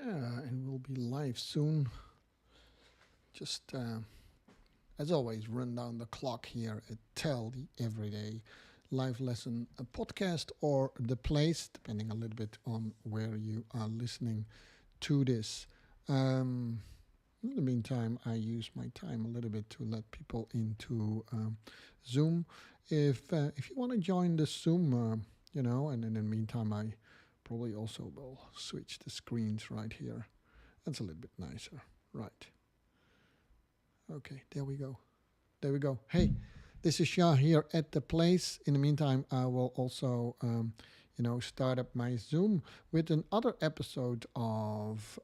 Yeah, and we'll be live soon. Just as always, run down the clock here at Tell the Everyday Live Lesson podcast or the place, depending a little bit on where you are listening to this. In the meantime, I use my time a little bit to let people into Zoom. If you want to join the Zoom, and in the meantime, I probably also will switch the screens right here. That's a little bit nicer. Right. Okay, there we go. There we go. Hey, this is Shah here at the place. In the meantime, I will also, start up my Zoom with another episode of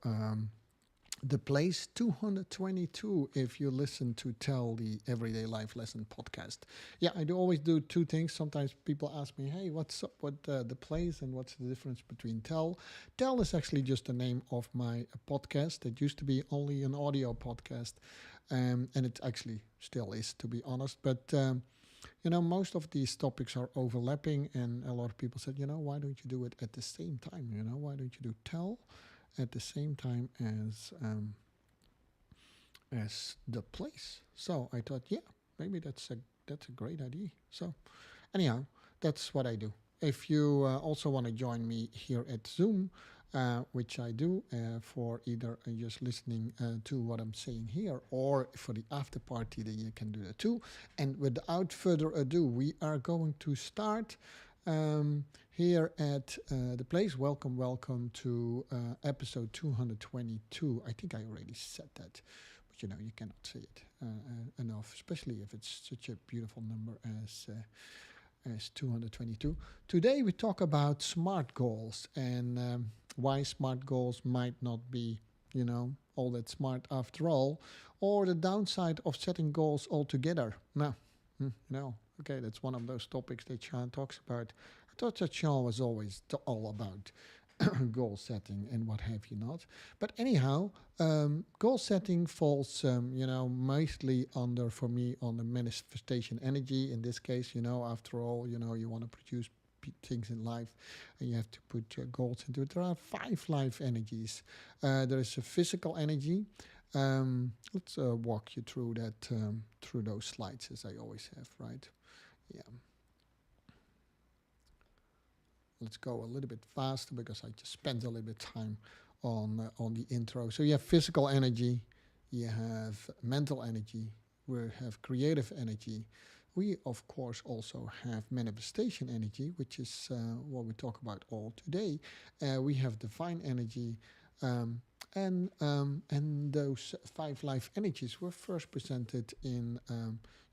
the place 222 if you listen to Tell the Everyday Life Lesson podcast. Yeah, I do always do two things. Sometimes people ask me, hey, what's up with the place and what's the difference between Tell? Tell is actually just the name of my podcast. It used to be only an audio podcast, and it actually still is, to be honest. But most of these topics are overlapping, and a lot of people said, why don't you do it at the same time? Why don't you do Tell at the same time as the place? So I thought, yeah, maybe that's a great idea. So anyhow, that's what I do. If you also want to join me here at Zoom, which I do for either just listening to what I'm saying here or for the after party, then you can do that too. And without further ado, we are going to start here at the place. Welcome to episode 222. I think I already said that, but you cannot say it enough, especially if it's such a beautiful number as 222. Today we talk about SMART goals and why SMART goals might not be, all that smart after all, or the downside of setting goals altogether. Now, okay, that's one of those topics that Sean talks about. I thought that Sean was always all about goal setting and what have you not. But anyhow, goal setting falls, mostly under, for me, on the manifestation energy. In this case, after all, you want to produce things in life and you have to put your goals into it. There are 5 life energies. There is a physical energy. Let's walk you through that, through those slides as I always have, right? Yeah. Let's go a little bit faster because I just spent a little bit of time on the intro. So you have physical energy, you have mental energy, we have creative energy. We, of course, also have manifestation energy, which is what we talk about all today. We have divine energy, and those 5 life energies were first presented in,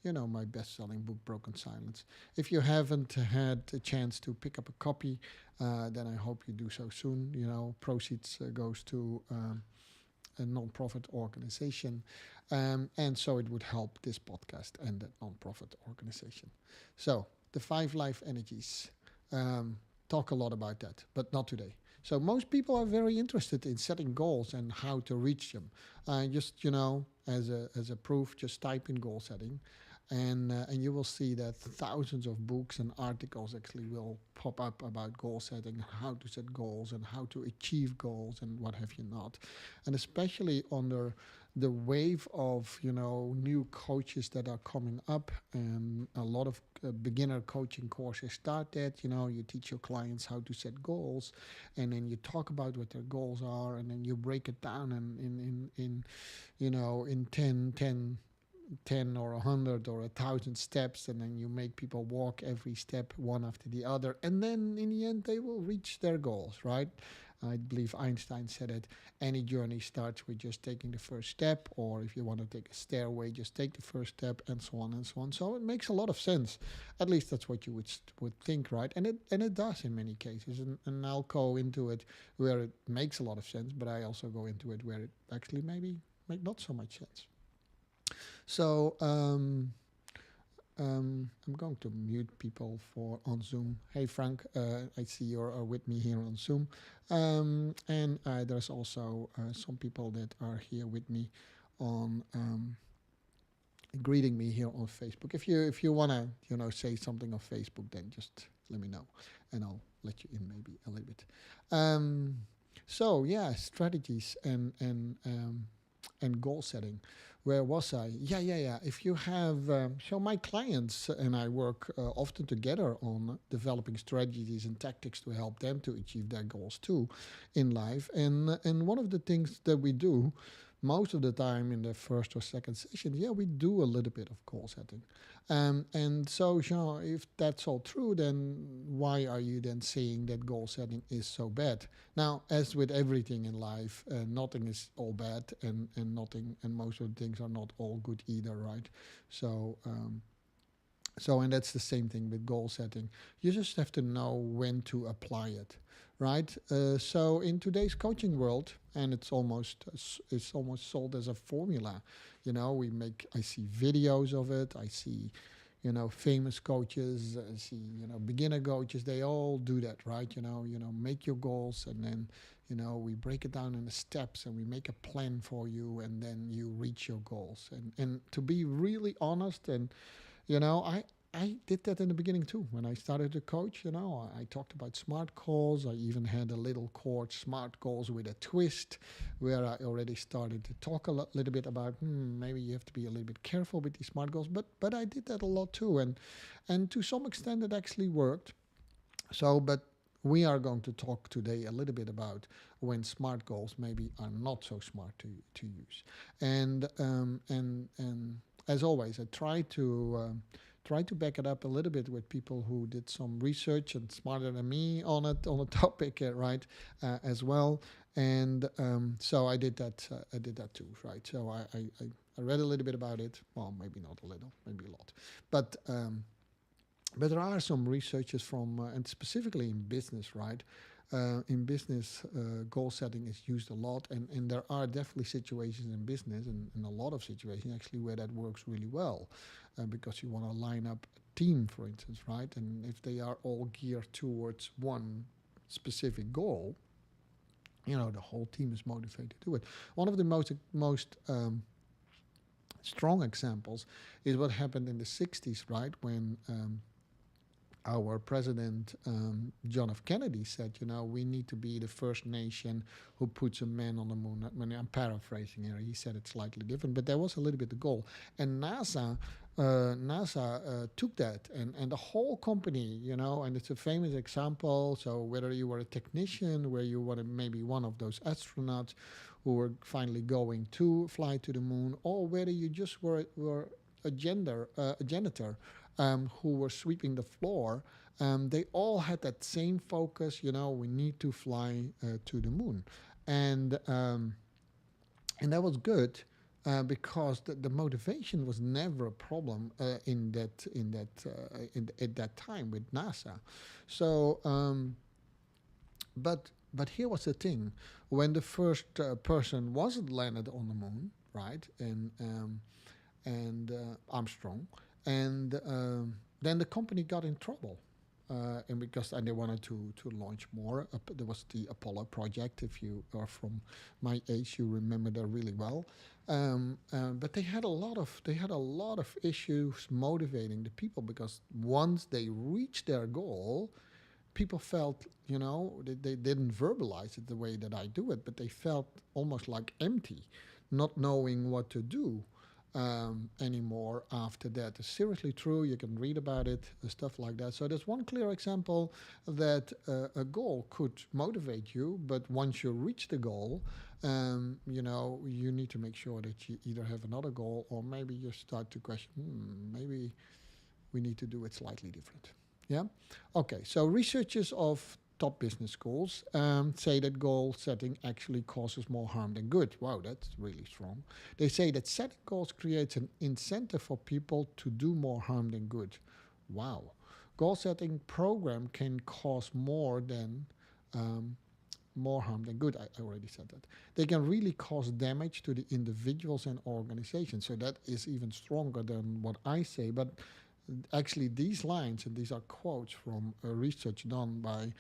my best-selling book, Broken Silence. If you haven't had a chance to pick up a copy, then I hope you do so soon. Proceeds goes to a non-profit organization, and so it would help this podcast and that non-profit organization. So the 5 life energies, talk a lot about that, but not today. So most people are very interested in setting goals and how to reach them. Just as a proof, just type in goal setting, and you will see that thousands of books and articles actually will pop up about goal setting, how to set goals and how to achieve goals and what have you not. And especially under the wave of new coaches that are coming up, and a lot of beginner coaching courses start that. You teach your clients how to set goals, and then you talk about what their goals are, and then you break it down in 10 or 100 or 1,000 steps, and then you make people walk every step one after the other, and then in the end they will reach their goals, right? I believe Einstein said it, any journey starts with just taking the first step, or if you want to take a stairway, just take the first step, and so on and so on. So it makes a lot of sense. At least that's what you would think, right? And it does in many cases, and I'll go into it where it makes a lot of sense, but I also go into it where it actually maybe make not so much sense. So I'm going to mute people on Zoom. Hey Frank, I see you're with me here on Zoom, and there's also some people that are here with me on greeting me here on Facebook. If you wanna say something on Facebook, then just let me know, and I'll let you in maybe a little bit. So yeah, strategies and goal setting. Where was I? Yeah. If you have, so my clients and I work often together on developing strategies and tactics to help them to achieve their goals too in life. And one of the things that we do most of the time in the first or second session, yeah, we do a little bit of goal setting. And so, Jean, if that's all true, then why are you then saying that goal setting is so bad? Now, as with everything in life, nothing is all bad, and nothing, and most of the things are not all good either, right? So, and that's the same thing with goal setting. You just have to know when to apply it, right? So in today's coaching world, and it's almost sold as a formula. I see videos of it. I see, famous coaches. I see, beginner coaches. They all do that, right? Make your goals, and then, we break it down into steps, and we make a plan for you, and then you reach your goals. And to be really honest, and I did that in the beginning too. When I started to coach, I talked about smart goals. I even had a little course, Smart Goals with a Twist, where I already started to talk little bit about maybe you have to be a little bit careful with these smart goals. But I did that a lot too, and to some extent it actually worked. So, but we are going to talk today a little bit about when smart goals maybe are not so smart to use, and as always, I try to back it up a little bit with people who did some research and smarter than me on it on the topic, right, as well. And so I did that. I did that too, right? So I read a little bit about it. Well, maybe not a little, maybe a lot, but. But there are some researchers from, and specifically in business, right? In business, goal setting is used a lot, and there are definitely situations in business, and a lot of situations actually where that works really well, because you want to line up a team, for instance, right? And if they are all geared towards one specific goal, the whole team is motivated to do it. One of the most strong examples is what happened in the 60s, right? When our president, John F. Kennedy, said, we need to be the first nation who puts a man on the moon. I'm paraphrasing here. He said it slightly different, but that was a little bit the goal. And NASA took that, and the whole company, and it's a famous example. So whether you were a technician, where you were maybe one of those astronauts who were finally going to fly to the moon, or whether you just were a janitor who were sweeping the floor, they all had that same focus. We need to fly to the moon, and that was good. Because the motivation was never a problem at that time with NASA. So, but here was the thing: when the first person wasn't landed on the moon, right, and Armstrong, and then the company got in trouble. And they wanted to launch more. There was the Apollo project. If you are from my age, you remember that really well. But they had a lot of issues motivating the people, because once they reached their goal, people felt, they didn't verbalize it the way that I do it, but they felt almost like empty, not knowing what to do anymore after that. It's seriously true. You can read about it, stuff like that. So there's one clear example that a goal could motivate you, but once you reach the goal, you need to make sure that you either have another goal, or maybe you start to question, maybe we need to do it slightly different. Yeah? Okay, so researchers of top business schools say that goal setting actually causes more harm than good. Wow, that's really strong. They say that setting goals creates an incentive for people to do more harm than good. Wow. Goal setting program can cause more harm than good. I already said that. They can really cause damage to the individuals and organizations. So that is even stronger than what I say. But actually, these lines, and these are quotes from research done by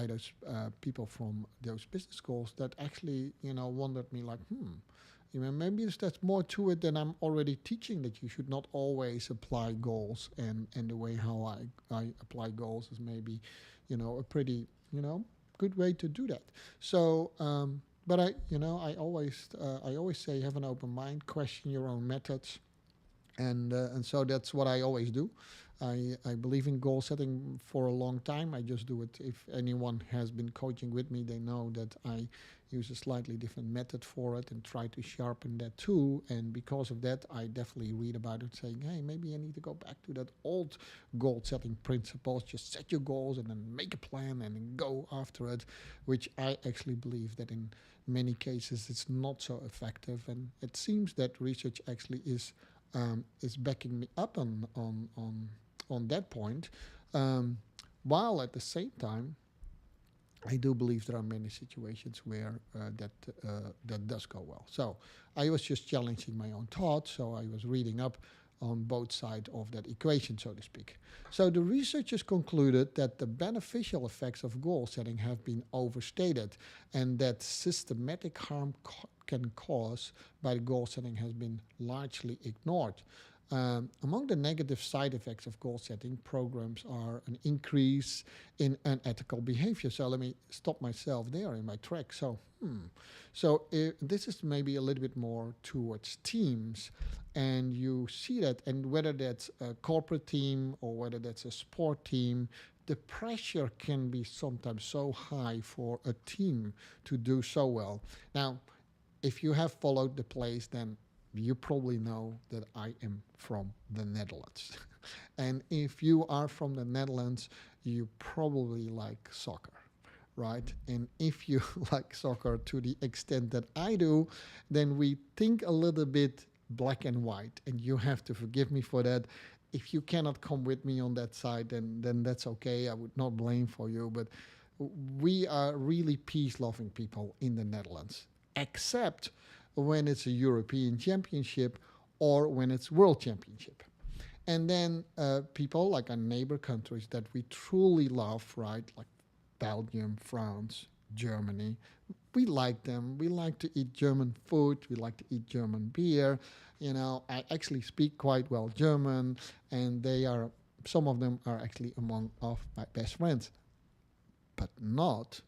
those people from those business schools, that actually, wondered me, like, maybe that's more to it than I'm already teaching, that you should not always apply goals, and the way how I apply goals is maybe, a pretty, good way to do that. So, but I always say have an open mind, question your own methods, and so that's what I always do. I believe in goal setting for a long time. I just do it. If anyone has been coaching with me, they know that I use a slightly different method for it and try to sharpen that too. And because of that, I definitely read about it, saying, "Hey, maybe I need to go back to that old goal setting principles. Just set your goals and then make a plan and then go after it," which I actually believe that in many cases it's not so effective. And it seems that research actually is backing me up on that point, um, while at the same time, I do believe there are many situations where that does go well. So I was just challenging my own thoughts. So I was reading up on both sides of that equation, so to speak. So the researchers concluded that the beneficial effects of goal setting have been overstated, and that systematic harm can cause by the goal setting has been largely ignored. Among the negative side effects of goal setting programs are an increase in unethical behavior. So let me stop myself there in my track. So this is maybe a little bit more towards teams, and you see that, and whether that's a corporate team or whether that's a sport team, the pressure can be sometimes so high for a team to do so well. Now, if you have followed the plays, then you probably know that I am from the Netherlands. And if you are from the Netherlands, you probably like soccer, right? And if you like soccer to the extent that I do, then we think a little bit black and white. And you have to forgive me for that. If you cannot come with me on that side, then that's okay. I would not blame for you. But we are really peace-loving people in the Netherlands, except when it's a European Championship or when it's World Championship. And then people like our neighbor countries that we truly love, right? Like Belgium, France, Germany. We like them. We like to eat German food. We like to eat German beer. You know, I actually speak quite well German, and some of them are actually among of my best friends, but not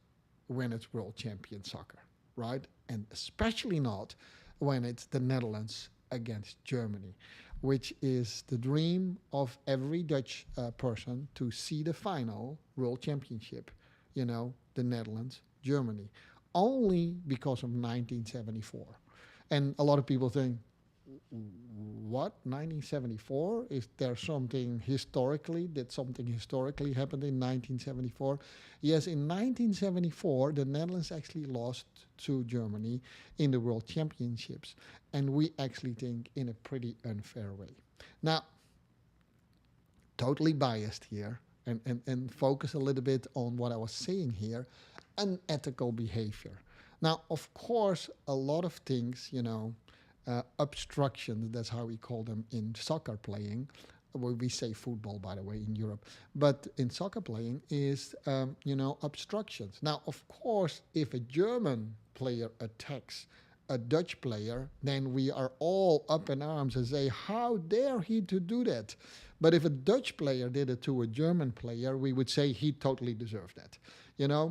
when it's world champion soccer, right? And especially not when it's the Netherlands against Germany, which is the dream of every Dutch person to see the final world championship, the Netherlands, Germany, only because of 1974. And a lot of people think, what, 1974? Is there something historically? Did something historically happen in 1974? Yes, in 1974, the Netherlands actually lost to Germany in the World Championships, and we actually think in a pretty unfair way. Now, totally biased here, and focus a little bit on what I was saying here, unethical behavior. Now, of course, a lot of things, obstructions, that's how we call them in soccer playing. Well, we say football, by the way, in Europe. But in soccer playing is, obstructions. Now, of course, if a German player attacks a Dutch player, then we are all up in arms and say, how dare he to do that? But if a Dutch player did it to a German player, we would say he totally deserved that.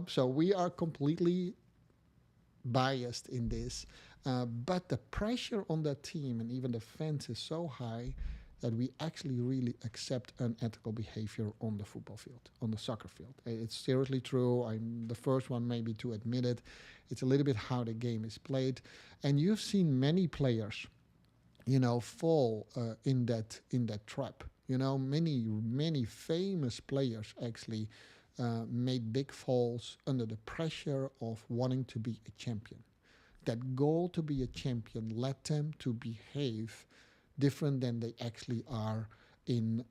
So we are completely biased in this. But the pressure on that team and even the fans is so high that we actually really accept unethical behavior on the football field, on the soccer field. It's seriously true. I'm the first one maybe to admit it. It's a little bit how the game is played. And you've seen many players, fall in that trap. Many famous players actually made big falls under the pressure of wanting to be a champion. That goal to be a champion led them to behave different than they actually are in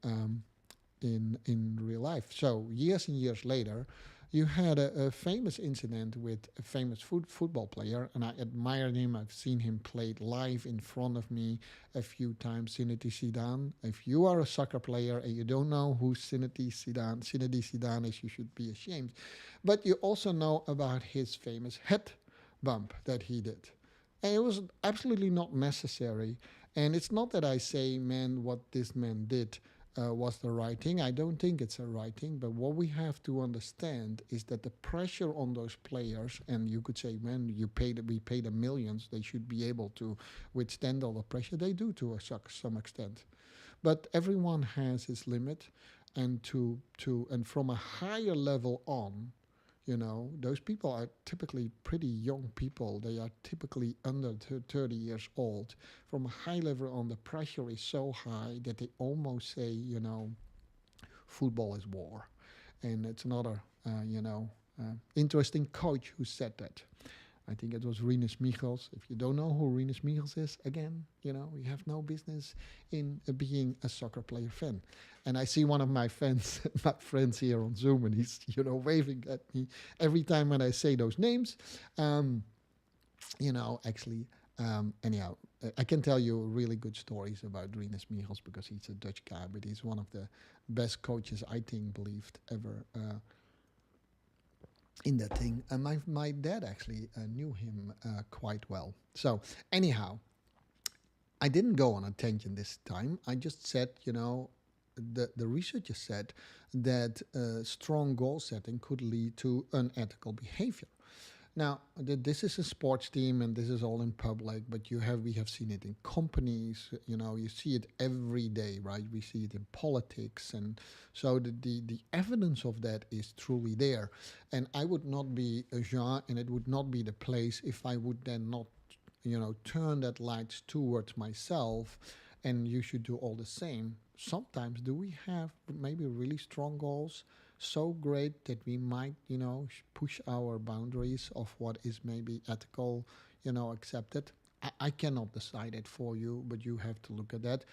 real life. So years and years later, you had a famous incident with a famous football player, and I admire him. I've seen him played live in front of me a few times, Zinedine Zidane. If you are a soccer player and you don't know who Zinedine Zidane is, you should be ashamed. But you also know about his famous head bump that he did. And it was absolutely not necessary. And it's not that I say, man, what this man did was the right thing. I don't think it's a right thing, but what we have to understand is that the pressure on those players, and you could say, man, we pay them millions, they should be able to withstand all the pressure. They do to some extent, but everyone has his limit, and and from a higher level on, those people are typically pretty young people. They are typically under 30 years old. From a high level on, the pressure is so high that they almost say, football is war. And it's another, interesting coach who said that. I think it was Rinus Michels. If you don't know who Rinus Michels is, again, you have no business in being a soccer player fan. And I see one of my friends, my friends here on Zoom, and he's, waving at me every time when I say those names. Actually, anyhow, I can tell you really good stories about Rinus Michels because he's a Dutch guy, but he's one of the best coaches I think believed ever in that thing. And my dad actually knew him quite well. So anyhow, I didn't go on a tangent this time. I just said, the researchers said that strong goal setting could lead to unethical behavior. Now, this is a sports team, and this is all in public, but we have seen it in companies. You see it every day, right? We see it in politics, and so the evidence of that is truly there. And I would not be a Jean, and it would not be the place if I would then not, turn that light towards myself. And you should do all the same. Sometimes, do we have maybe really strong goals? So great that we might, push our boundaries of what is maybe ethical, accepted. I cannot decide it for you, but you have to look at that.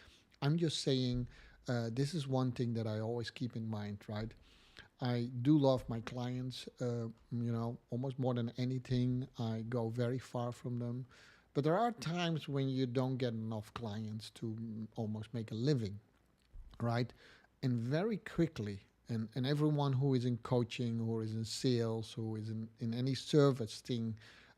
I'm just saying, this is one thing that I always keep in mind, right? I do love my clients, almost more than anything. I go very far from them. But there are times when you don't get enough clients to almost make a living, right? And very quickly, and everyone who is in coaching, who is in sales, who is in any service thing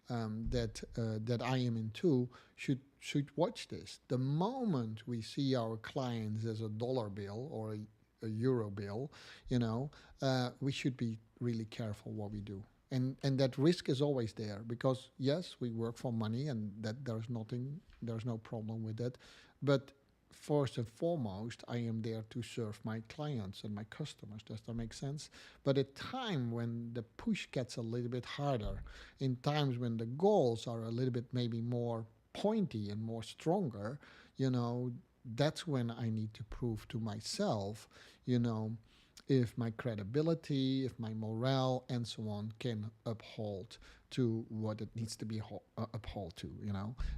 that I am into, should watch this. The moment we see our clients as a dollar bill or a euro bill, we should be really careful what we do. And that risk is always there because yes, we work for money, and that there's no problem with that. But first and foremost, I am there to serve my clients and my customers. Does that make sense? But at time when the push gets a little bit harder, in times when the goals are a little bit maybe more pointy and more stronger, that's when I need to prove to myself, if my credibility, if my morale, and so on can uphold to what it needs to be upheld to.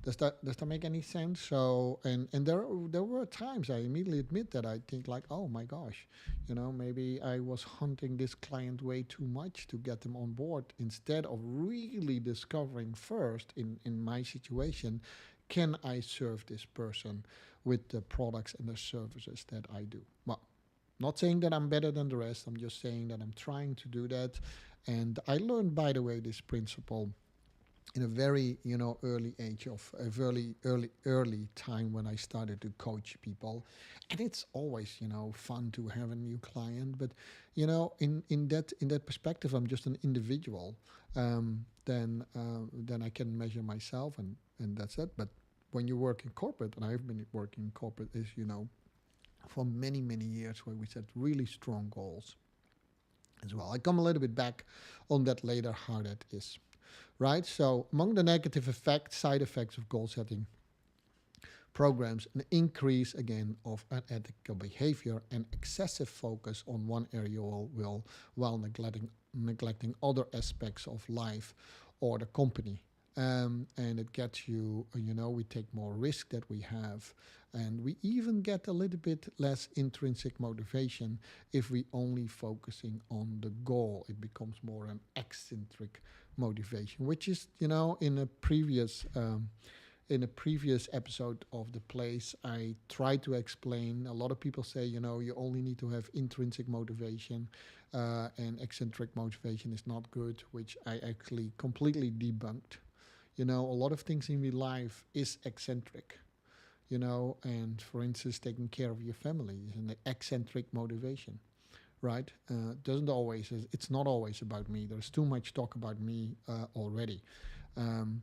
Does that make any sense? So and there were times I immediately admit that I think like, oh my gosh, maybe I was hunting this client way too much to get them on board instead of really discovering first in my situation, can I serve this person with the products and the services that I do? Well, not saying that I'm better than the rest. I'm just saying that I'm trying to do that. And I learned, by the way, this principle in a very, early age of a early time when I started to coach people. And it's always, fun to have a new client. But, in that perspective, I'm just an individual. Then I can measure myself, and that's it. But when you work in corporate, and I've been working in corporate, as you know, for many, many years where we set really strong goals as well. I come a little bit back on that later, how that is, right? So among the negative side effects of goal setting programs, an increase again of unethical behavior and excessive focus on one area while neglecting other aspects of life or the company. And it gets you, we take more risk that we have. And we even get a little bit less intrinsic motivation if we only focusing on the goal. It becomes more an eccentric motivation, which is, in a previous episode of The Place, I tried to explain. A lot of people say, you only need to have intrinsic motivation, and eccentric motivation is not good, which I actually completely debunked. A lot of things in my life is eccentric. and for instance, taking care of your family is an eccentric motivation, right? Doesn't always, it's not always about me. There's too much talk about me already. Um,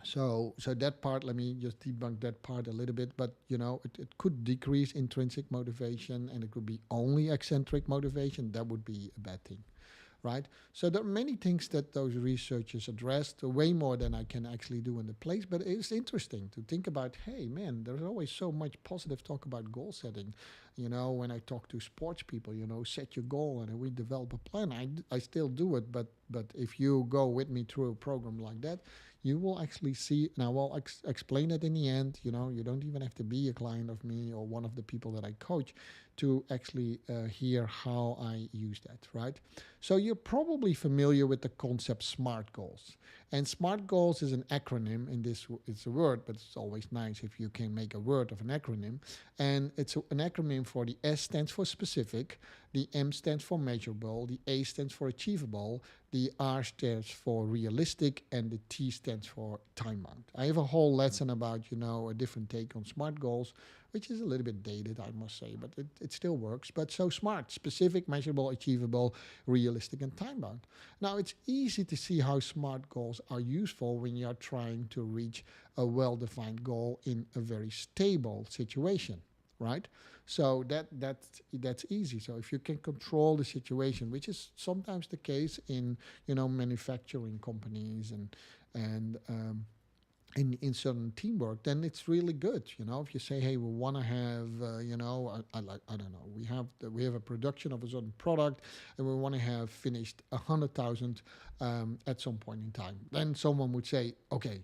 so that part, let me just debunk that part a little bit. But it could decrease intrinsic motivation, and it could be only eccentric motivation. That would be a bad thing, right? So there are many things that those researchers addressed, way more than I can actually do in the place. But it's interesting to think about. Hey, man, there's always so much positive talk about goal setting. When I talk to sports people, set your goal and we develop a plan. I still do it, but if you go with me through a program like that, you will actually see, and I will explain it in the end. You don't even have to be a client of me or one of the people that I coach to actually hear how I use that, right? So you're probably familiar with the concept SMART goals. And SMART goals is an acronym, and it's a word, but it's always nice if you can make a word of an acronym. And it's an acronym for the S stands for specific, the M stands for measurable, the A stands for achievable, the R stands for realistic, and the T stands for time bound. I have a whole lesson about, a different take on SMART goals, which is a little bit dated, I must say, but it still works. But so SMART, specific, measurable, achievable, realistic, and time bound. Now, it's easy to see how SMART goals are useful when you are trying to reach a well-defined goal in a very stable situation, right? So that's easy. So if you can control the situation, which is sometimes the case in manufacturing companies and in certain teamwork, then it's really good. If you say, hey, we want to have, I don't know, we have a production of a certain product, and we want to have finished 100,000 at some point in time. Then someone would say, okay,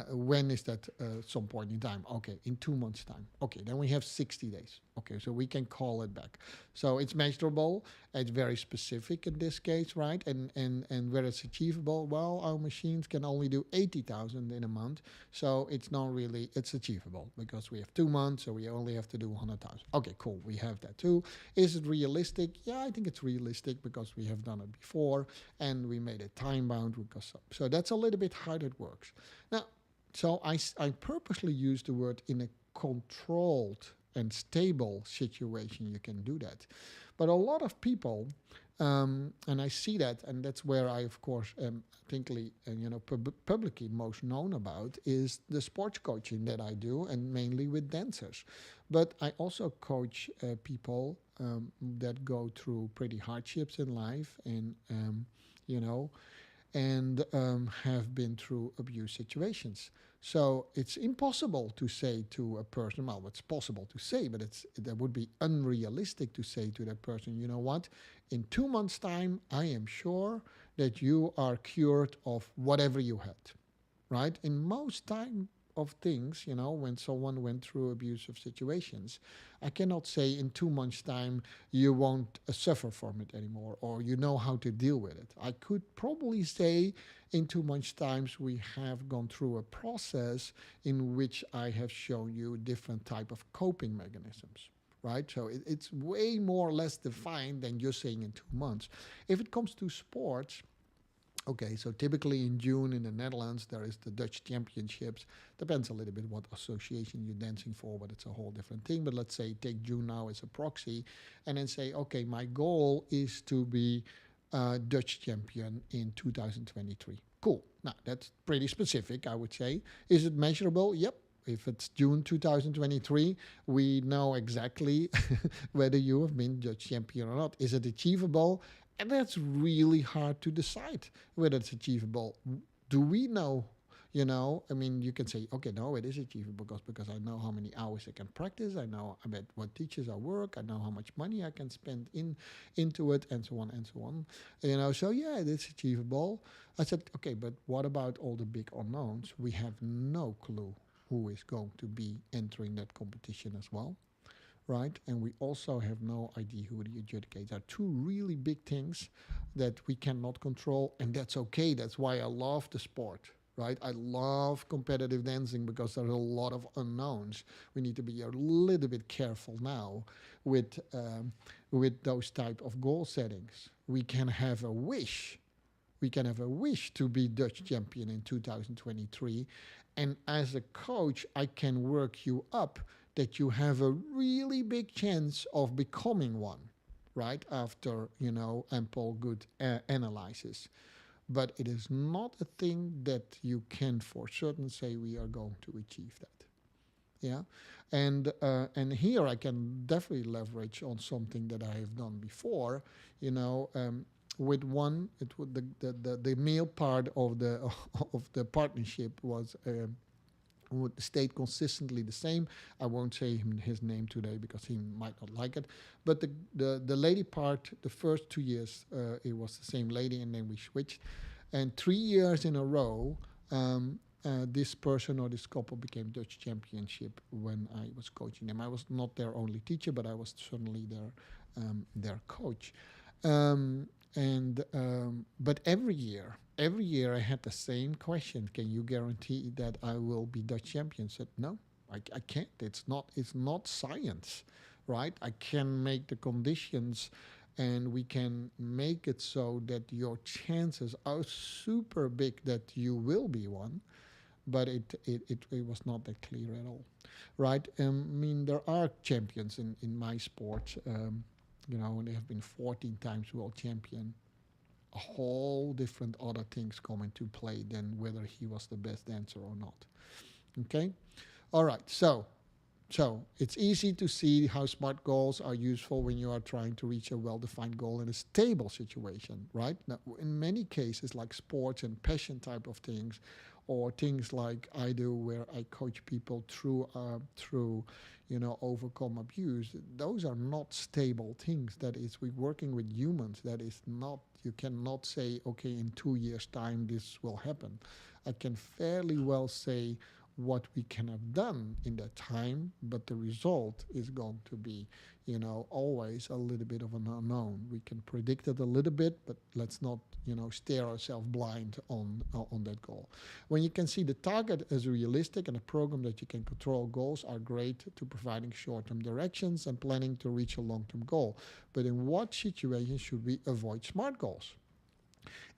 when is that some point in time? Okay, in 2 months' time. Okay, then we have 60 days. Okay, so we can call it back. So it's measurable. It's very specific in this case, right? And where it's achievable, well, our machines can only do 80,000 in a month. So it's not really, it's achievable because we have 2 months, so we only have to do 100,000. Okay, cool, we have that too. Is it realistic? Yeah, I think it's realistic because we have done it before and we made it time bound because so that's a little bit how it works. Now, so I purposely use the word in a controlled and stable situation. You can do that. But a lot of people, and I see that, and that's where I, of course, am publicly most known about, is the sports coaching that I do, and mainly with dancers. But I also coach people that go through pretty hardships in life, and you know, and have been through abuse situations. So it's impossible to say to a person, well, it's possible to say, but that would be unrealistic to say to that person, you know what, in 2 months' time, I am sure that you are cured of whatever you had, right? In most time of things, when someone went through abusive situations, I cannot say in 2 months' time you won't suffer from it anymore, or you know how to deal with it. I could probably say in 2 months' times we have gone through a process in which I have shown you different type of coping mechanisms. Right, so it's way more or less defined than just saying in 2 months. If it comes to sports, okay, so typically in June in the Netherlands, there is the Dutch Championships. Depends a little bit what association you're dancing for, but it's a whole different thing. But let's say take June now as a proxy, and then say, okay, my goal is to be Dutch champion in 2023. Cool. Now, that's pretty specific, I would say. Is it measurable? Yep. If it's June 2023, we know exactly whether you have been Dutch champion or not. Is it achievable? And that's really hard to decide whether it's achievable. Do we know? I mean, you can say, okay, no, it is achievable because I know how many hours I can practice. I know about what teachers I work. I know how much money I can spend into it, and so on and so on. So yeah, it is achievable. I said, okay, but what about all the big unknowns? We have no clue who is going to be entering that competition as well. Right? And we also have no idea who the adjudicates are. Two really big things that we cannot control, and that's okay. That's why I love the sport, right? I love competitive dancing because there's a lot of unknowns. We need to be a little bit careful now with those type of goal settings. We can have a wish to be Dutch champion in 2023, And as a coach, I can work you up that you have a really big chance of becoming one, right? After, ample good analysis. But it is not a thing that you can for certain say we are going to achieve that. Yeah, and here I can definitely leverage on something that I have done before. You know, with one, it would the male part of the of the partnership was. Would stayed consistently the same. I won't say his name today because he might not like it. But the lady part, the first 2 years, it was the same lady, and then we switched. And 3 years in a row, this person or this couple became Dutch championship when I was coaching them. I was not their only teacher, but I was certainly their coach. Um, but every year I had the same question: can you guarantee that I will be Dutch champion? I said no, I can't. It's not science, right? I can make the conditions, and we can make it so that your chances are super big that you will be one. But it was not that clear at all, right? I mean, there are champions in my sport. They have been 14 times world champion. A whole different other things come into play than whether he was the best dancer or not. Okay? All right. So it's easy to see how SMART goals are useful when you are trying to reach a well-defined goal in a stable situation, right? Now, in many cases, like sports and passion type of things, or things like I do, where I coach people through overcome abuse. Those are not stable things. That is, we're working with humans. That is not. You cannot say, okay, in 2 years' time this will happen. I can fairly well say what we can have done in that time, but the result is going to be, always a little bit of an unknown. We can predict it a little bit, but let's not, stare ourselves blind on that goal. When you can see the target as realistic and a program that you can control, goals are great to providing short-term directions and planning to reach a long-term goal. But in what situation should we avoid SMART goals?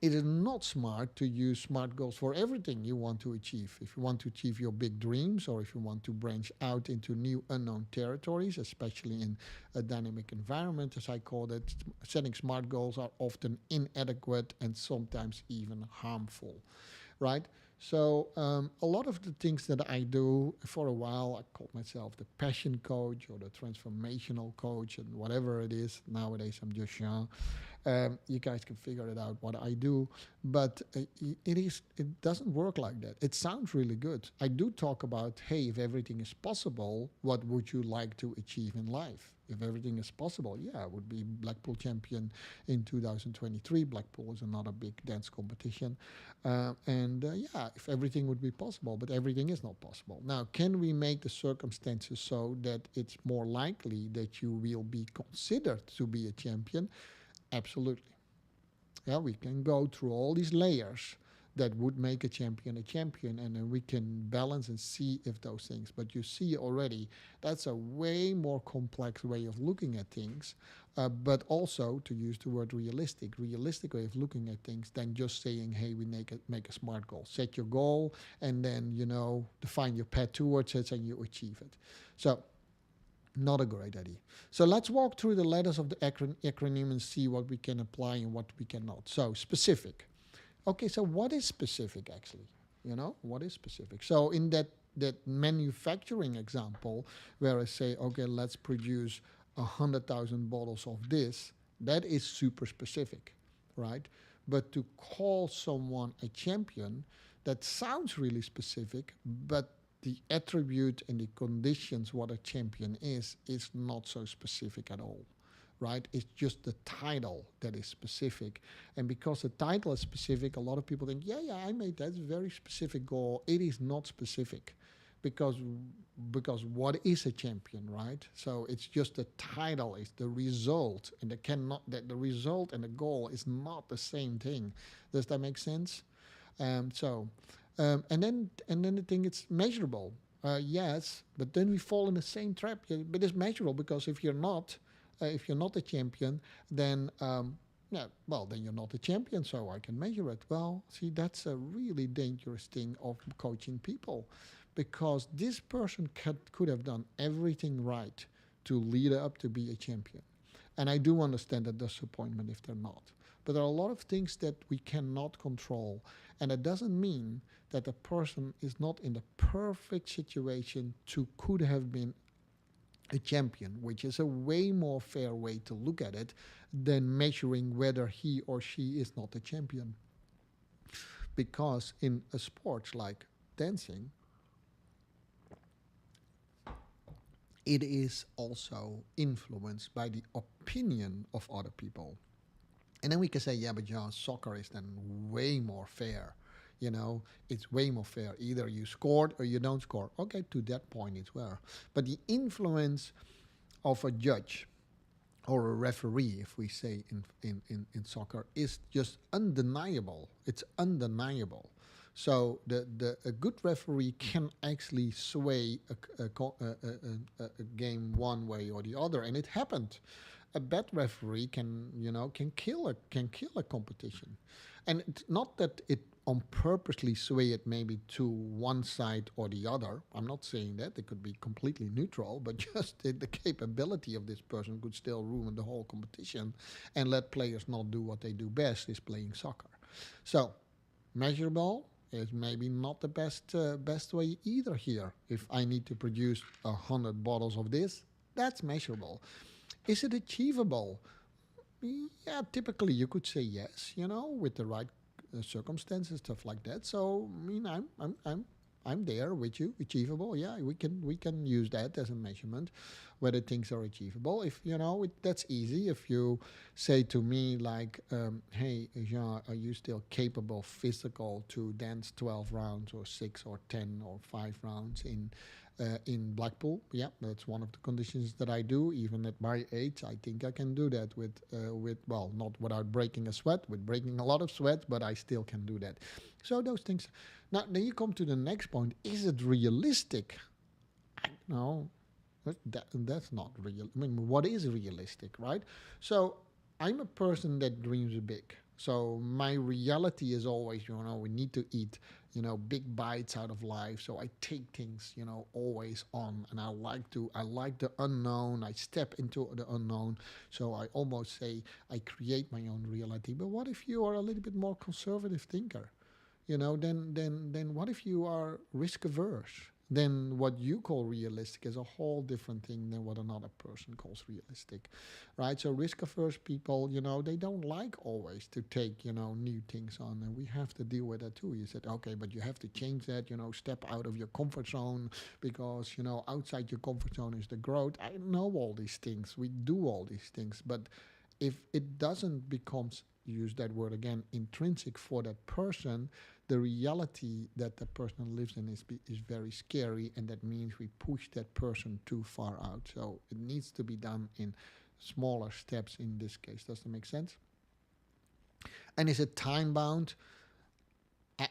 It is not smart to use SMART goals for everything you want to achieve. If you want to achieve your big dreams, or if you want to branch out into new unknown territories, especially in a dynamic environment, as I call it, setting SMART goals are often inadequate and sometimes even harmful, right? So a lot of the things that I do, for a while, I called myself the passion coach or the transformational coach, and whatever it is. Nowadays, I'm just Jean. You guys can figure it out what I do, but it doesn't work like that. It sounds really good. I do talk about, hey, if everything is possible, what would you like to achieve in life? If everything is possible, yeah, I would be Blackpool champion in 2023. Blackpool is another big dance competition. Yeah, if everything would be possible, but everything is not possible. Now, can we make the circumstances so that it's more likely that you will be considered to be a champion? Absolutely. Yeah, we can go through all these layers that would make a champion, and then we can balance and see if those things. But you see already, that's a way more complex way of looking at things, but also, to use the word realistic way of looking at things than just saying, hey, we make a SMART goal. Set your goal, and then, define your path towards it, and you achieve it. So, not a great idea. So let's walk through the letters of the acronym and see what we can apply and what we cannot. So specific. Okay, so what is specific actually? What is specific? So in that manufacturing example where I say, okay, let's produce 100,000 bottles of this, that is super specific, right? But to call someone a champion, that sounds really specific, but the attribute and the conditions what a champion is not so specific at all, right? It's just the title that is specific. And because the title is specific, a lot of people think, yeah, I made that very specific goal. It is not specific because what is a champion, right? So it's just the title, is the result, and the result and the goal is not the same thing. Does that make sense? And then the thing, it's measurable. Yes, but then we fall in the same trap. But it's measurable because if you're not a champion, then Yeah, well, then you're not a champion, so I can measure it. Well, see, that's a really dangerous thing of coaching people, because this person could have done everything right to lead up to be a champion. And I do understand that disappointment if they're not. But there are a lot of things that we cannot control. And it doesn't mean that a person is not in the perfect situation to could have been a champion, which is a way more fair way to look at it than measuring whether he or she is not a champion. Because in a sport like dancing, it is also influenced by the opinion of other people. And then we can say, yeah, but John, soccer is then way more fair. You know, it's way more fair. Either you scored or you don't score. Okay, to that point, it's fair. But the influence of a judge or a referee, if we say in soccer, is just undeniable. It's undeniable. So a good referee can actually sway a game one way or the other, and it happened. A bad referee can kill a competition, and it's not that it on purposely sway it maybe to one side or the other. I'm not saying that it could be completely neutral, but just the capability of this person could still ruin the whole competition and let players not do what they do best, is playing soccer. So measurable is maybe not the best way either here. If I need to produce 100 bottles of this, that's measurable. Is it achievable? Yeah, typically you could say yes, with the right circumstances, stuff like that. So, I mean, I'm there with you. Achievable, yeah. We can use that as a measurement, whether things are achievable. If that's easy. If you say to me like, "Hey, Jean, are you still capable, physical, to dance 12 rounds or 6 or 10 or 5 rounds in Blackpool?" Yeah, that's one of the conditions that I do. Even at my age, I think I can do that with well, not without breaking a sweat, with breaking a lot of sweat, but I still can do that. So those things. Now, then you come to the next point. Is it realistic? No, that's not real. I mean, what is realistic, right? So I'm a person that dreams big. So my reality is always, we need to eat, big bites out of life. So I take things, always on, and I like the unknown. I step into the unknown. So I almost say I create my own reality. But what if you are a little bit more conservative thinker? Then what if you are risk averse? Then what you call realistic is a whole different thing than what another person calls realistic, right? So risk averse people, they don't like always to take, new things on, and we have to deal with that too. You said, okay, but you have to change that, step out of your comfort zone, because, outside your comfort zone is the growth. I know all these things. We do all these things, but if it doesn't becomes, use that word again, intrinsic for that person, the reality that the person lives in is very scary, and that means we push that person too far out. So it needs to be done in smaller steps in this case. Does that make sense? And is it time bound?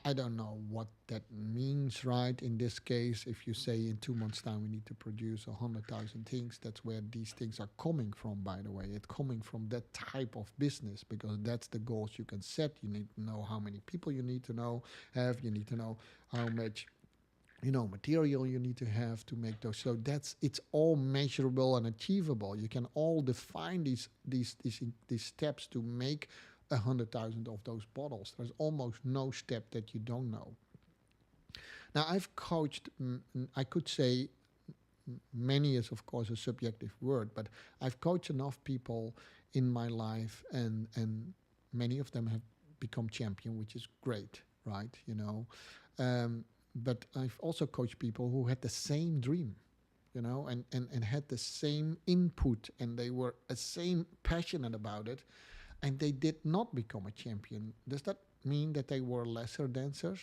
I don't know what that means, right? In this case, if you say in 2 months' time we need to produce 100,000 things, that's where these things are coming from, by the way. It's coming from that type of business, because that's the goals you can set. You need to know how many people you need to you need to know how much material you need to have to make those. So it's all measurable and achievable. You can all define these steps to make 100,000 of those bottles. There's almost no step that you don't know. Now, I've coached, I could say many is of course a subjective word, but I've coached enough people in my life, and many of them have become champion, which is great, right? But I've also coached people who had the same dream, and had the same input, and they were the same passionate about it, and they did not become a champion. Does that mean that they were lesser dancers?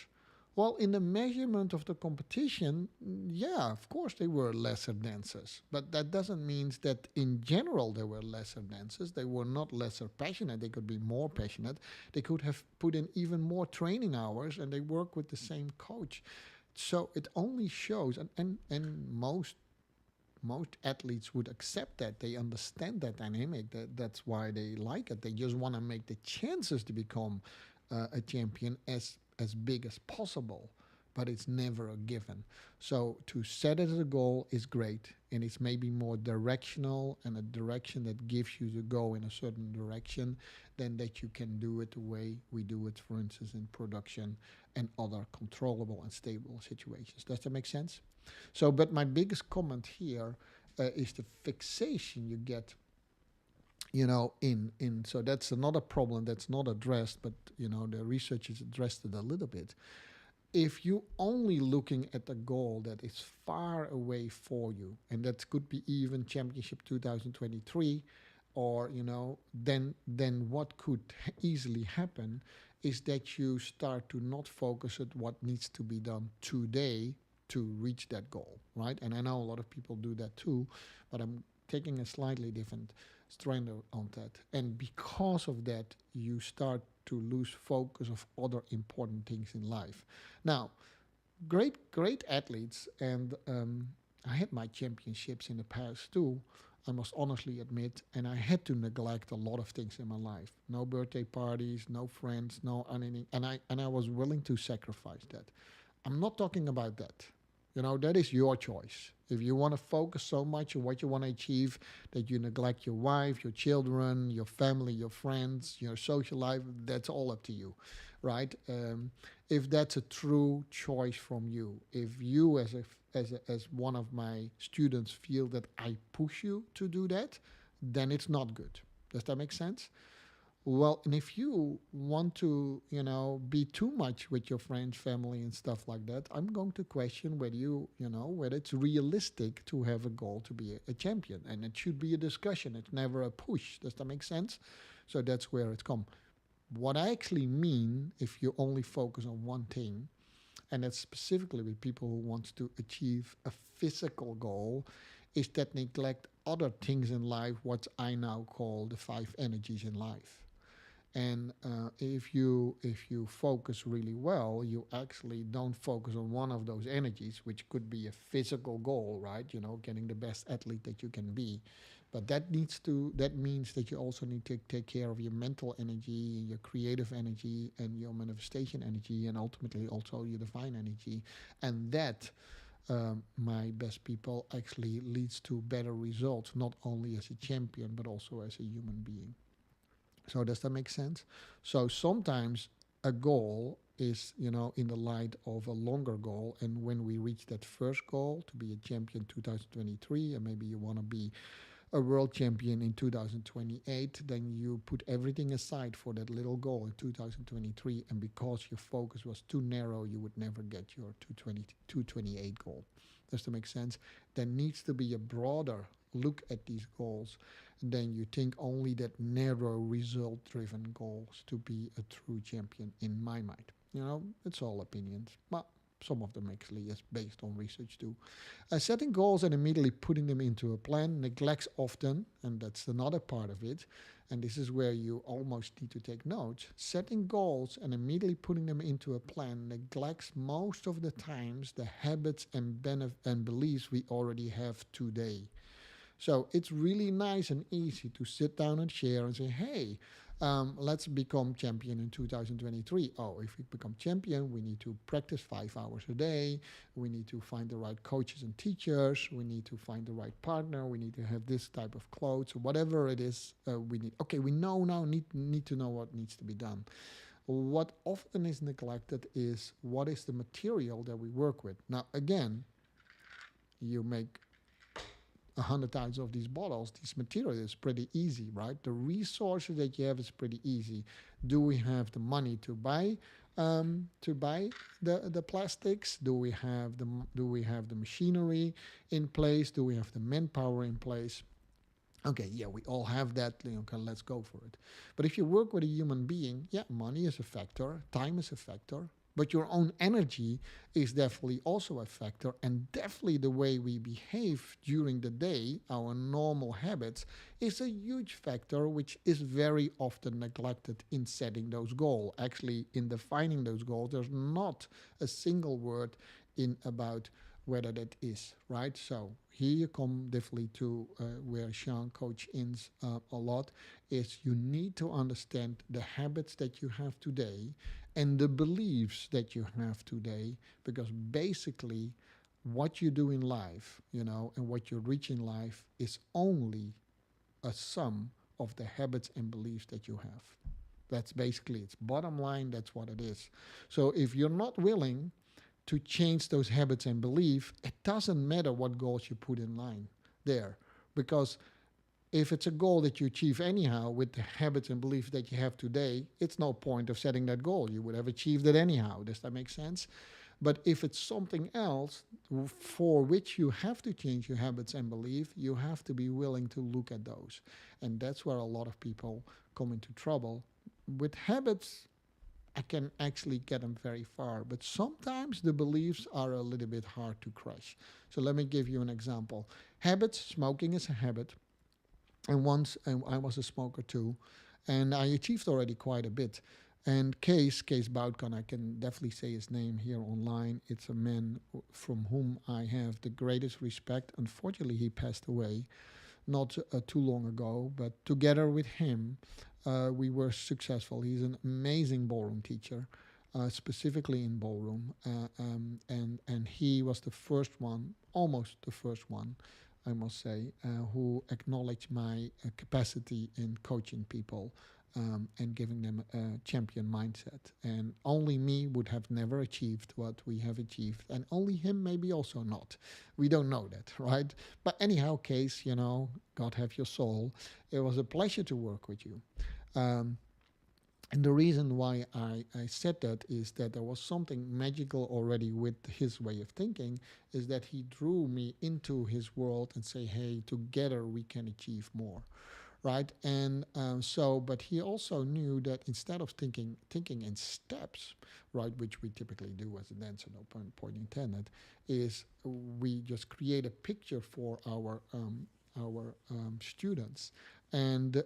Well, in the measurement of the competition, yeah, of course they were lesser dancers. But that doesn't mean that in general they were lesser dancers. They were not lesser passionate. They could be more passionate. They could have put in even more training hours, and they work with the same coach. So it only shows, and most most athletes would accept that. They understand that dynamic. That's why they like it. They just want to make the chances to become a champion as big as possible, but it's never a given. So to set it as a goal is great, and it's maybe more directional and a direction that gives you to go in a certain direction than that you can do it the way we do it, for instance, in production and other controllable and stable situations. Does that make sense? So, but my biggest comment here is the fixation you get, in so that's another problem that's not addressed, but the research has addressed it a little bit. If you only looking at a goal that is far away for you, and that could be even championship 2023, or then what could easily happen is that you start to not focus at what needs to be done today to reach that goal, right? And I know a lot of people do that too, but I'm taking a slightly different strand on that. And because of that, you start to lose focus of other important things in life. Now, great athletes, and I had my championships in the past too, I must honestly admit, and I had to neglect a lot of things in my life. No birthday parties, no friends, no anything, and I was willing to sacrifice that. I'm not talking about that. That is your choice. If you want to focus so much on what you want to achieve that you neglect your wife, your children, your family, your friends, your social life, that's all up to you, right? If that's a true choice from you, if you as one of my students feel that I push you to do that, then it's not good. Does that make sense? Well, and if you want to, be too much with your friends, family, and stuff like that, I'm going to question whether whether it's realistic to have a goal to be a champion. And it should be a discussion. It's never a push. Does that make sense? So that's where it comes. What I actually mean, if you only focus on one thing, and that's specifically with people who want to achieve a physical goal, is that neglect other things in life, what I now call the 5 energies in life. And if you focus really well, you actually don't focus on one of those energies, which could be a physical goal, right? Getting the best athlete that you can be. But that means that you also need to take care of your mental energy, your creative energy, and your manifestation energy, and ultimately also your divine energy. And that, my best people, actually leads to better results, not only as a champion, but also as a human being. So does that make sense? So sometimes a goal is, in the light of a longer goal. And when we reach that first goal to be a champion 2023, and maybe you want to be a world champion in 2028, then you put everything aside for that little goal in 2023. And because your focus was too narrow, you would never get your 228 goal. Does that make sense? There needs to be a broader look at these goals, then you think only that narrow result-driven goals to be a true champion, in my mind. It's all opinions, but some of them actually is based on research too. Setting goals and immediately putting them into a plan neglects often, and that's another part of it, and this is where you almost need to take notes. Setting goals and immediately putting them into a plan neglects most of the times the habits and beliefs we already have today. So it's really nice and easy to sit down and share and say, hey, let's become champion in 2023. Oh, if we become champion, we need to practice 5 hours a day. We need to find the right coaches and teachers. We need to find the right partner. We need to have this type of clothes, or whatever it is we need. Okay, we know now, need to know what needs to be done. What often is neglected is what is the material that we work with. Now, again, you make 100,000 of these bottles, this material is pretty easy, right? The resources that you have is pretty easy. Do we have the money to buy the plastics? Do we have the machinery in place? Do we have the manpower in place? Okay, yeah, we all have that. Okay, let's go for it. But if you work with a human being, yeah, money is a factor, time is a factor, but your own energy is definitely also a factor, and definitely the way we behave during the day, our normal habits, is a huge factor, which is very often neglected in setting those goals. Actually, in defining those goals, there's not a single word in about whether that is, right? So here you come definitely to where Sean coach ins a lot, is you need to understand the habits that you have today and the beliefs that you have today, because basically what you do in life, and what you reach in life is only a sum of the habits and beliefs that you have. That's basically its bottom line. That's what it is. So if you're not willing to change those habits and belief, it doesn't matter what goals you put in line there. Because if it's a goal that you achieve anyhow with the habits and beliefs that you have today, it's no point of setting that goal. You would have achieved it anyhow. Does that make sense? But if it's something else for which you have to change your habits and belief, you have to be willing to look at those. And that's where a lot of people come into trouble. With habits, I can actually get them very far, but sometimes the beliefs are a little bit hard to crush. So let me give you an example. Habits, smoking is a habit. And once I was a smoker too, and I achieved already quite a bit. And Case Boutkan, I can definitely say his name here online. It's a man from whom I have the greatest respect. Unfortunately, he passed away not too long ago, but together with him, we were successful. He's an amazing ballroom teacher, specifically in ballroom, and he was the first one, almost the first one, I must say, who acknowledged my capacity in coaching people and giving them a champion mindset. And only me would have never achieved what we have achieved, and only him maybe also not. We don't know that, right? But anyhow, Case, God have your soul. It was a pleasure to work with you. Um, and the reason why I said that is that there was something magical already with his way of thinking, is that he drew me into his world and say, hey, together we can achieve more, right? And but he also knew that instead of thinking in steps, right, which we typically do as a dancer, no point intended, is we just create a picture for our students, and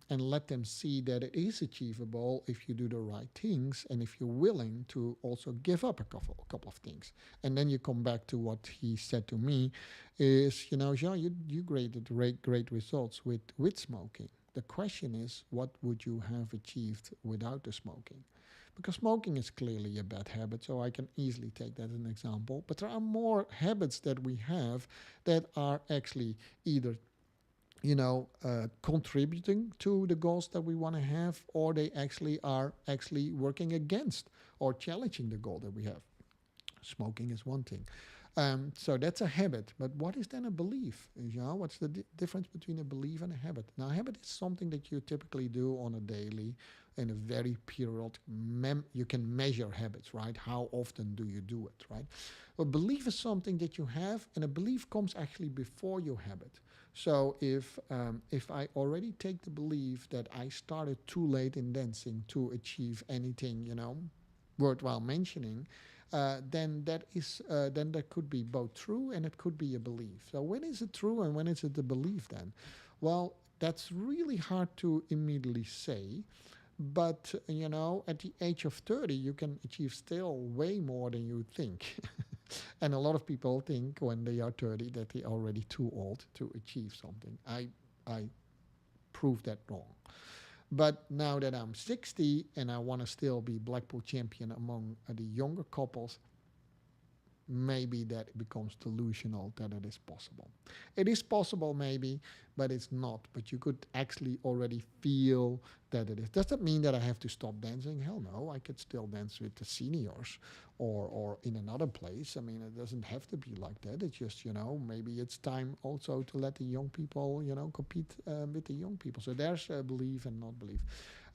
let them see that it is achievable if you do the right things, and if you're willing to also give up a couple of things. And then you come back to what he said to me is, Jean, you created great results with smoking. The question is, what would you have achieved without the smoking? Because smoking is clearly a bad habit, so I can easily take that as an example. But there are more habits that we have that are actually either contributing to the goals that we want to have, or they actually are working against or challenging the goal that we have. Smoking is one thing. So that's a habit. But what is then a belief? What's the difference between a belief and a habit? Now, a habit is something that you typically do on a daily, in a very periodic. You can measure habits, right? How often do you do it, right? A belief is something that you have, and a belief comes actually before your habit. So if I already take the belief that I started too late in dancing to achieve anything, worthwhile mentioning, then that could be both true and it could be a belief. So when is it true and when is it a belief then? Well, that's really hard to immediately say. But, at the age of 30, you can achieve still way more than you think. And a lot of people think when they are 30 that they're already too old to achieve something. I prove that wrong. But now that I'm 60 and I want to still be Blackpool champion among the younger couples, maybe that becomes delusional that it is possible. It is possible maybe, but it's not. But you could actually already feel that it is. Does that mean that I have to stop dancing? Hell no, I could still dance with the seniors or in another place. I mean, it doesn't have to be like that. It's just, maybe it's time also to let the young people, compete with the young people. So there's belief and not belief.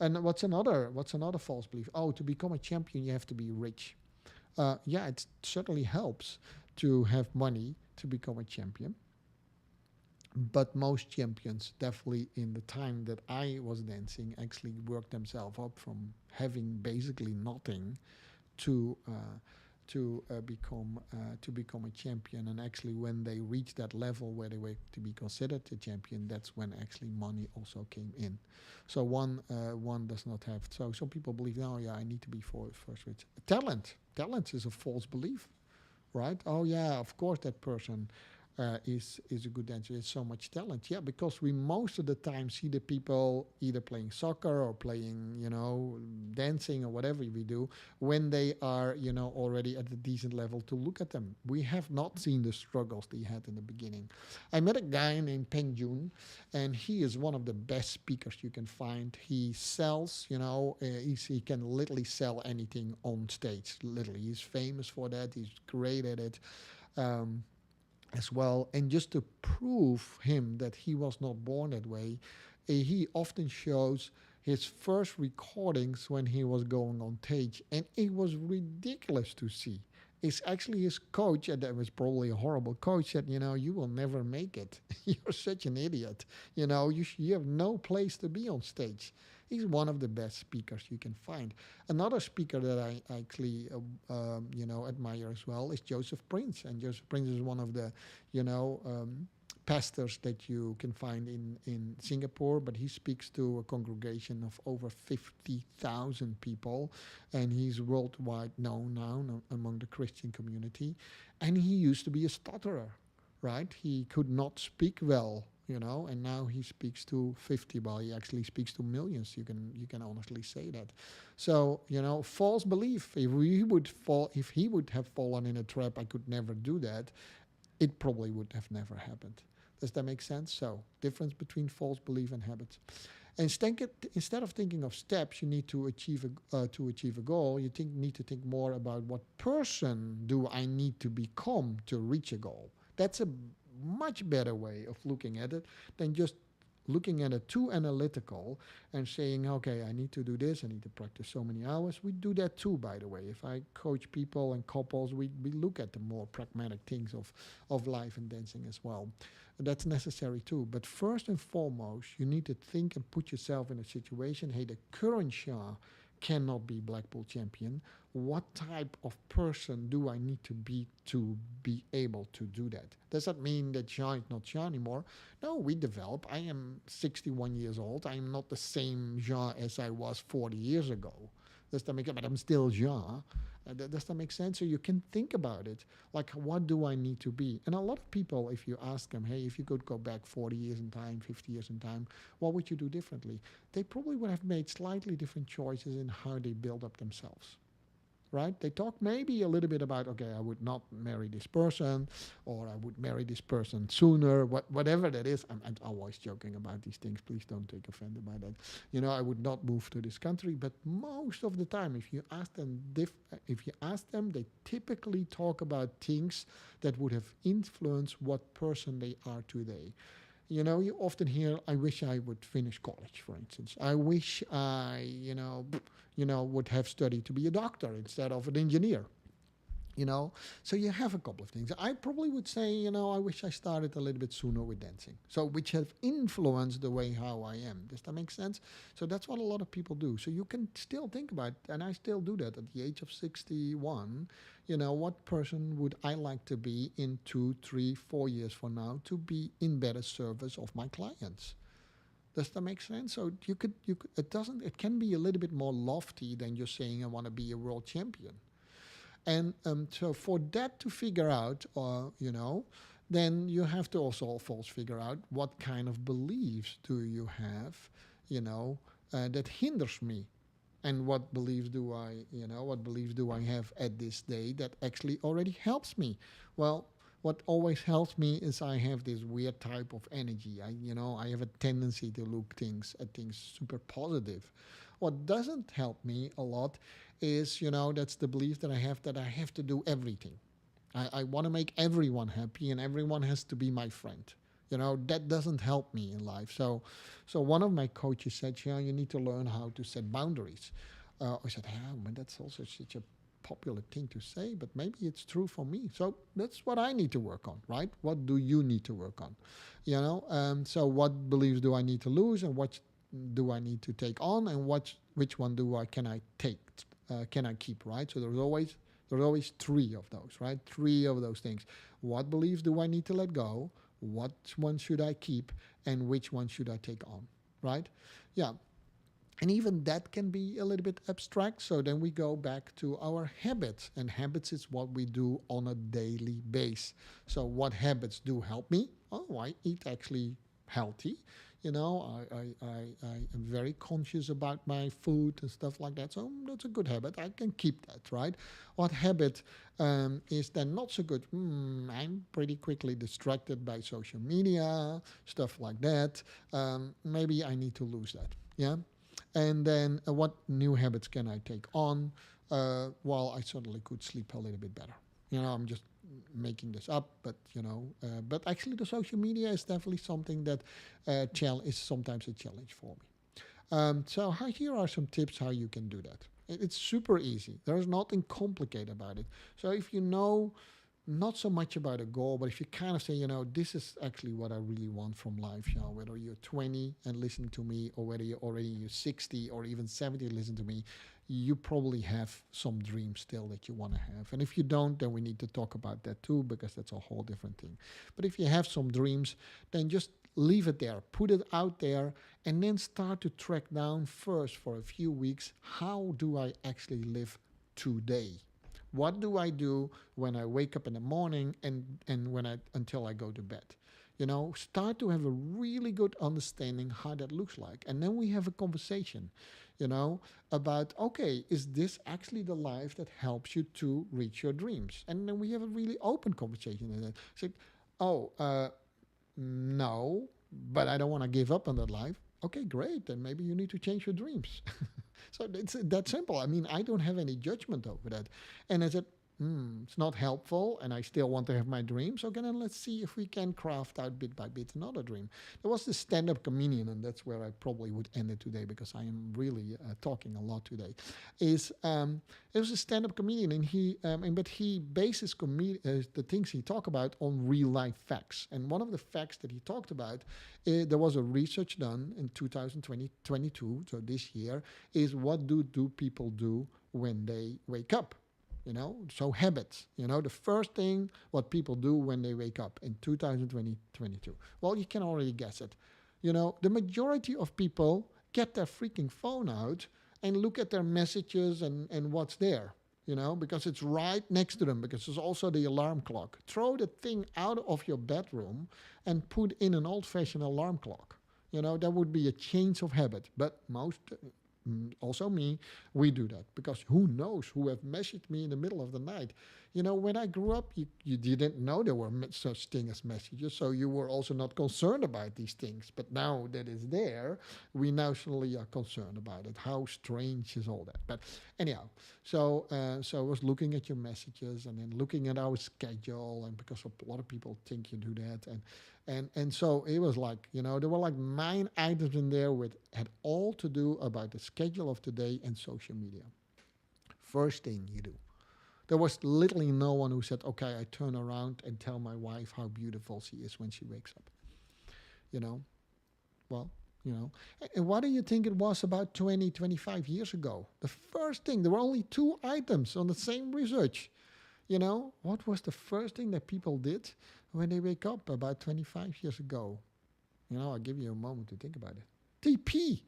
And what's another false belief? Oh, to become a champion, you have to be rich. It certainly helps to have money to become a champion. But most champions, definitely in the time that I was dancing, actually worked themselves up from having basically nothing to become a champion. And actually, when they reached that level where they were to be considered a champion, that's when actually money also came in. So one does not have. So some people believe, I need to be first rich. Talent is a false belief. right? Oh yeah, of course that person is a good dancer. It's so much talent. Yeah, because we most of the time see the people either playing soccer or playing, dancing or whatever we do when they are, already at a decent level to look at them. We have not seen the struggles they had in the beginning. I met a guy named Peng Jun, and he is one of the best speakers you can find. He sells, he can literally sell anything on stage. Literally, he's famous for that. He's great at it. Um, as well. And just to prove him that he was not born that way, he often shows his first recordings when he was going on stage, and it was ridiculous to see. It's actually his coach, and that was probably a horrible coach, said, you will never make it. You're such an idiot. You have no place to be on stage. He's one of the best speakers you can find. Another speaker that I actually, admire as well is Joseph Prince. And Joseph Prince is one of the, you know, pastors that you can find in Singapore, but he speaks to a congregation of over 50,000 people, and he's worldwide known now among the Christian community. And he used to be a stutterer, right? He could not speak well, and now he speaks to 50. Well, he actually speaks to millions. You can honestly say that. So, false belief. If he would have fallen in a trap, I could never do that, it probably would have never happened. Does that make sense? So, difference between false belief and habits. And instead of thinking of steps you need to achieve a goal, need to think more about what person do I need to become to reach a goal. That's a much better way of looking at it than just looking at it too analytical and saying, okay, I need to do this, I need to practice so many hours. We do that too, by the way. If I coach people and couples, we look at the more pragmatic things of life and dancing as well. That's necessary too. But first and foremost, you need to think and put yourself in a situation, hey, the current Shah cannot be Blackpool champion. What type of person do I need to be able to do that? Does that mean that Shah is not Shah anymore? No, we develop. I am 61 years old. I am not the same Shah as I was 40 years ago. Does that make sense? But I'm still Shah. Does that make sense? So you can think about it. Like, what do I need to be? And a lot of people, if you ask them, hey, if you could go back 40 years in time, 50 years in time, what would you do differently? They probably would have made slightly different choices in how they build up themselves. Right? They talk maybe a little bit about, okay, I would not marry this person, or I would marry this person sooner, whatever that is. I'm always joking about these things. Please don't take offended by that. I would not move to this country. But most of the time, if you ask them, they typically talk about things that would have influenced what person they are today. You often hear, I wish I would finish college, for instance. I wish I, would have studied to be a doctor instead of an engineer. So you have a couple of things. I probably would say, I wish I started a little bit sooner with dancing. So which have influenced the way how I am. Does that make sense? So that's what a lot of people do. So you can still think about, and I still do that at the age of 61. What person would I like to be in 2, 3, 4 years from now to be in better service of my clients? Does that make sense? So it can be a little bit more lofty than just saying I want to be a world champion. And so for that to figure out, then you have to also first figure out what kind of beliefs do you have, that hinders me. And what beliefs do I have at this day that actually already helps me? Well, what always helps me is I have this weird type of energy. I have a tendency to look at things super positive. What doesn't help me a lot is, that's the belief that I have to do everything. I want to make everyone happy and everyone has to be my friend. That doesn't help me in life. So one of my coaches said, you need to learn how to set boundaries. I said, but that's also such a popular thing to say, but maybe it's true for me. So that's what I need to work on, right? What do you need to work on? So what beliefs do I need to lose, and what do I need to take on, and which one can I keep, right? So there's always three of those, right? Three of those things. What beliefs do I need to let go? What one should I keep, and which one should I take on, right? Yeah. And even that can be a little bit abstract. So then we go back to our habits. And habits is what we do on a daily basis. So what habits do help me? Oh, I eat actually healthy. I am very conscious about my food and stuff like that. So that's a good habit. I can keep that, right? What habit is then not so good? I'm pretty quickly distracted by social media, stuff like that. Maybe I need to lose that. Yeah. And then what new habits can I take on? Well, I certainly could sleep a little bit better. I'm just making this up, but actually the social media is definitely something that is sometimes a challenge for me. Here are some tips how you can do that. It's super easy. There is nothing complicated about it. So if you know not so much about a goal, but if you kind of say, this is actually what I really want from life, whether you're 20 and listen to me, or whether you're 60 or even 70 and listen to me, you probably have some dreams still that you want to have. And if you don't, then we need to talk about that too, because that's a whole different thing. But if you have some dreams, then just leave it there, put it out there, and then start to track down first for a few weeks, how do I actually live today? What do I do when I wake up in the morning and until I go to bed? Start to have a really good understanding how that looks like. And then we have a conversation, about, okay, is this actually the life that helps you to reach your dreams? And then we have a really open conversation. And say, no, but I don't want to give up on that life. Okay, great. Then maybe you need to change your dreams. So it's that simple. I mean, I don't have any judgment over that. And I said, it's not helpful, and I still want to have my dreams. Okay, then let's see if we can craft out bit by bit another dream. There was this stand-up comedian, and that's where I probably would end it today, because I am really talking a lot today. It was a stand-up comedian, and but he bases the things he talked about on real-life facts. And one of the facts that he talked about, there was a research done in 2022, so this year, is what do people do when they wake up? So habits, the first thing what people do when they wake up in 2022. Well, you can already guess it. The majority of people get their freaking phone out and look at their messages and what's there, because it's right next to them, because there's also the alarm clock. Throw the thing out of your bedroom and put in an old-fashioned alarm clock. That would be a change of habit, but also me, we do that, because who knows who have messaged me in the middle of the night. When I grew up, you didn't know there were such thing as messages, so you were also not concerned about these things. But now that it's there, we now suddenly are concerned about it. How strange is all that? But anyhow, so I was looking at your messages and then looking at our schedule, and because a lot of people think you do that, and so it was like, there were like 9 items in there had all to do about the schedule of today and social media. First thing you do. There was literally no one who said, okay, I turn around and tell my wife how beautiful she is when she wakes up. Well, And what do you think it was about 20, 25 years ago? The first thing, there were only 2 items on the same research. What was the first thing that people did when they wake up about 25 years ago? I'll give you a moment to think about it. TP.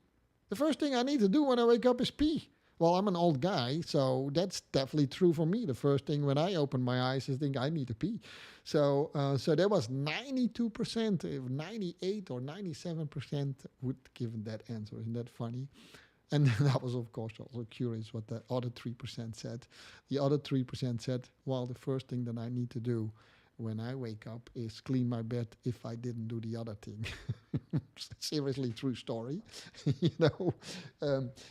The first thing I need to do when I wake up is pee. Well, I'm an old guy, so that's definitely true for me. The first thing when I open my eyes is think I need to pee. So there was 92%, 98 or 97% would give that answer. Isn't that funny? And then I was, of course, also curious what the other 3% said. The other 3% said, well, the first thing that I need to do when I wake up is clean my bed if I didn't do the other thing. Seriously, true story.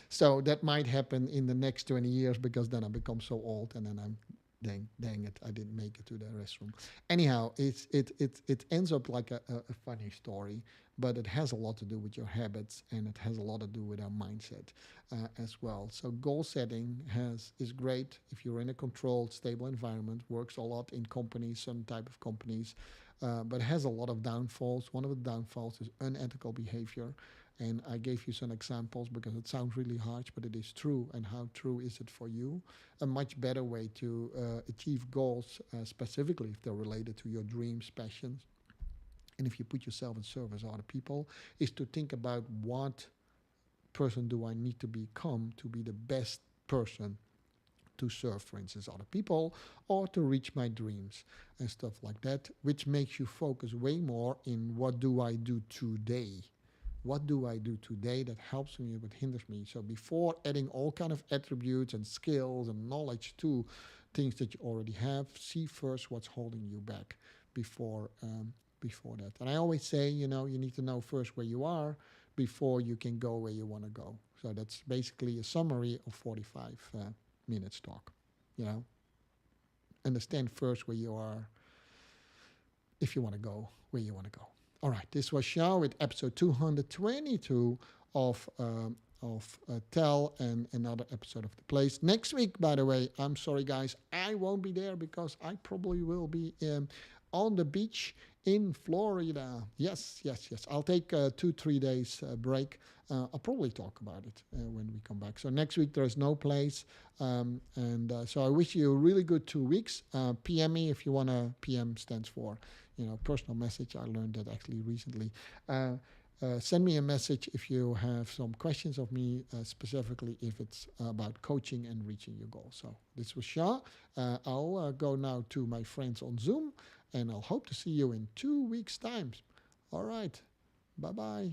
So that might happen in the next 20 years, because then I become so old, and then I'm, dang it, I didn't make it to the restroom. Anyhow, it ends up like a funny story, but it has a lot to do with your habits, and it has a lot to do with our mindset as well. So goal setting is great if you're in a controlled, stable environment. Works a lot in companies, some type of companies, but it has a lot of downfalls. One of the downfalls is unethical behavior. And I gave you some examples because it sounds really harsh, but it is true. And how true is it for you? A much better way to achieve goals, specifically if they're related to your dreams, passions, and if you put yourself in service of other people, is to think about what person do I need to become to be the best person to serve, for instance, other people or to reach my dreams and stuff like that, which makes you focus way more in what do I do today. What do I do today that helps me, but hinders me? So before adding all kind of attributes and skills and knowledge to things that you already have, see first what's holding you back before that. And I always say, you need to know first where you are before you can go where you want to go. So that's basically a summary of 45 minutes talk. Understand first where you are if you want to go where you want to go. All right, this was Xiao with episode 222 of Tell and another episode of The Place. Next week, by the way, I'm sorry, guys, I won't be there because I probably will be on the beach in Florida. Yes. I'll take 2-3 days break. I'll probably talk about it when we come back. So next week there is no place. So I wish you a really good 2 weeks. PM me if you want to. PM stands for, personal message. I learned that actually recently. Send me a message if you have some questions of me, specifically if it's about coaching and reaching your goals. So this was Shah. I'll go now to my friends on Zoom, and I'll hope to see you in 2 weeks' time. All right. Bye-bye.